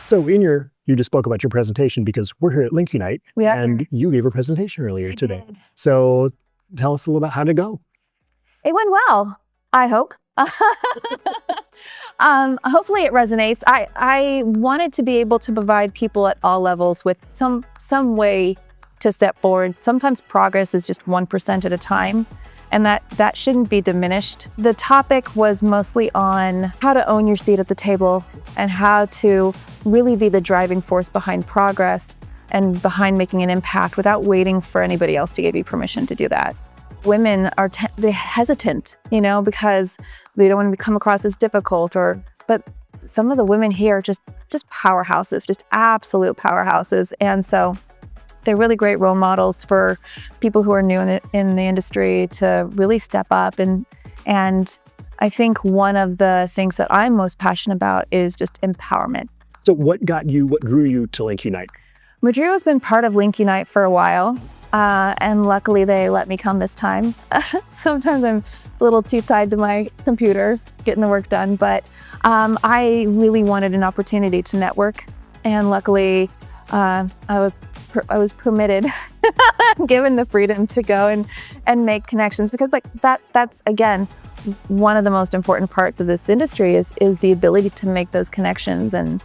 So you just spoke about your presentation because we're here at LinkUnite and you gave a presentation earlier today. Did. So tell us a little about how did it go? It went well, I hope. Hopefully it resonates. I wanted to be able to provide people at all levels with some way to step forward. Sometimes progress is just 1% at a time, and that shouldn't be diminished. The topic was mostly on how to own your seat at the table and how to really be the driving force behind progress and behind making an impact without waiting for anybody else to give you permission to do that. Women are they're hesitant, because they don't want to come across as difficult, but some of the women here are just powerhouses, just absolute powerhouses. And so they're really great role models for people who are new in the industry to really step up. And I think one of the things that I'm most passionate about is just empowerment. So what drew you to LinkUnite? Madrivo has been part of LinkUnite for a while, and luckily they let me come this time. Sometimes I'm a little too tied to my computer getting the work done, but I really wanted an opportunity to network, and luckily I was permitted, given the freedom to go and make connections, because that's again one of the most important parts of this industry is the ability to make those connections, and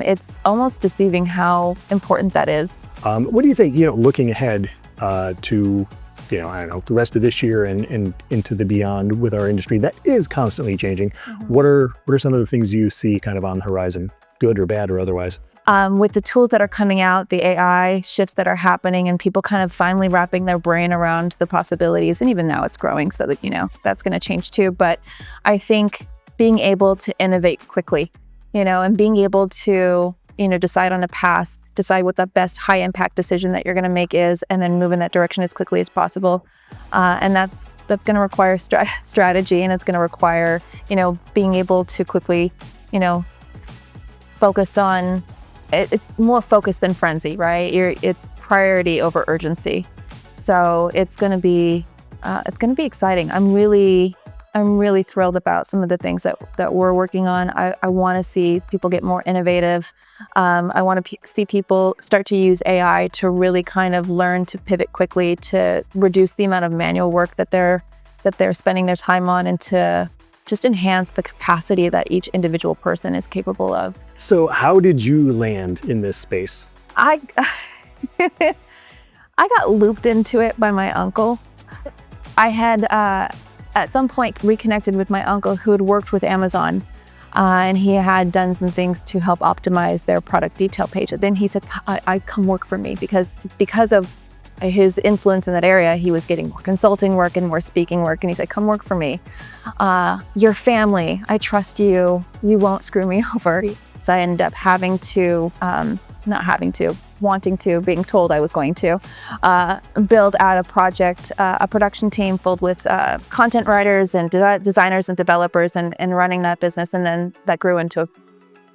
it's almost deceiving how important that is. What do you think, looking ahead to, I don't know, the rest of this year and into the beyond with our industry that is constantly changing? Mm-hmm. What are some of the things you see kind of on the horizon, good or bad or otherwise? With the tools that are coming out, the AI shifts that are happening, and people kind of finally wrapping their brain around the possibilities, and even now it's growing, so that, that's going to change too. But I think being able to innovate quickly, and being able to, decide on a path, decide what the best high impact decision that you're going to make is, and then move in that direction as quickly as possible. And that's going to require strategy, and it's going to require, being able to quickly, focus on. It's more focus than frenzy, right? It's priority over urgency. So it's going to be exciting. I'm really thrilled about some of the things that we're working on. I want to see people get more innovative. I want to see people start to use AI to really kind of learn to pivot quickly, to reduce the amount of manual work that they're spending their time on, and to just enhance the capacity that each individual person is capable of. So how did you land in this space? I got looped into it by my uncle. I had at some point reconnected with my uncle who had worked with Amazon, and he had done some things to help optimize their product detail pages. Then he said, I come work for me because of his influence in that area. He was getting more consulting work and more speaking work, and he said, come work for me. Your family, I trust you. You won't screw me over. So I ended up being told I was going to build out a production team filled with content writers and designers and developers, and running that business. And then that grew into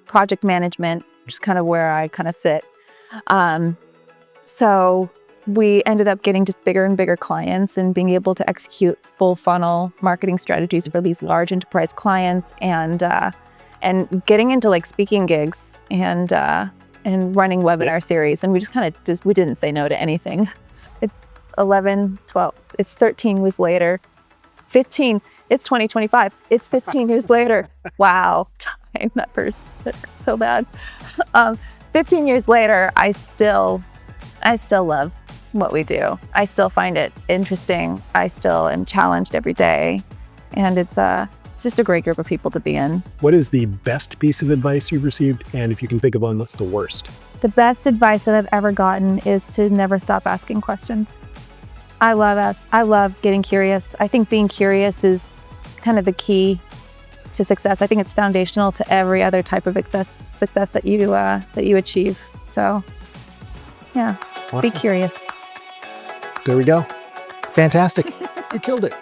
project management, which is kind of where I kind of sit. So we ended up getting just bigger and bigger clients and being able to execute full funnel marketing strategies for these large enterprise clients, and getting into like speaking gigs and running webinar series. And we just kind of we didn't say no to anything. It's 11, 12, it's 13 years later. 15, it's 2025. It's 15 years later. Wow, time, that hurts so bad. 15 years later, I still love what we do. I still find it interesting. I still am challenged every day, and it's just a great group of people to be in. What is the best piece of advice you've received? And if you can think of one, what's the worst? The best advice that I've ever gotten is to never stop asking questions. I love getting curious. I think being curious is kind of the key to success. I think it's foundational to every other type of success that you achieve. So yeah, awesome. Be curious. There we go. Fantastic. You killed it.